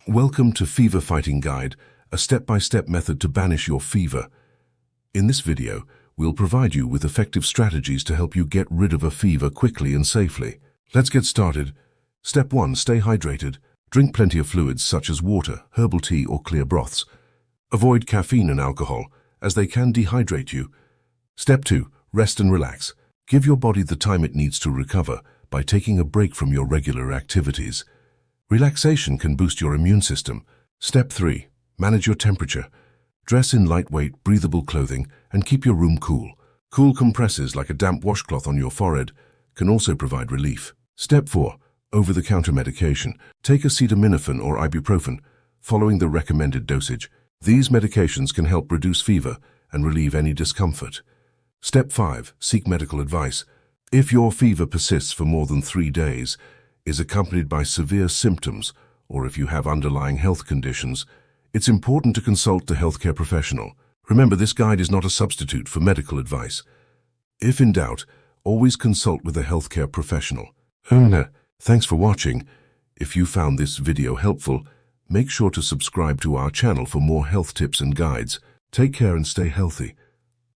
Welcome to Fever Fighting Guide, a step-by-step method to banish your fever. In this video, we'll provide you with effective strategies to help you get rid of a fever quickly and safely. Let's get started. Step 1. Stay hydrated. Drink plenty of fluids such as water, herbal tea, or clear broths. Avoid caffeine and alcohol, as they can dehydrate you. Step 2. Rest and relax. Give your body the time it needs to recover by taking a break from your regular activities. Relaxation can boost your immune system. Step 3. Manage your temperature. Dress in lightweight, breathable clothing and keep your room cool. Cool compresses like a damp washcloth on your forehead can also provide relief. Step 4. Over-the-counter medication. Take acetaminophen or ibuprofen, following the recommended dosage. These medications can help reduce fever and relieve any discomfort. Step 5. Seek medical advice. If your fever persists for more than 3 days, is accompanied by severe symptoms, or if you have underlying health conditions, it's important to consult a healthcare professional. Remember, this guide is not a substitute for medical advice. If in doubt, always consult with a healthcare professional. Thanks for watching. If you found this video helpful, make sure to subscribe to our channel for more health tips and guides. Take care and stay healthy.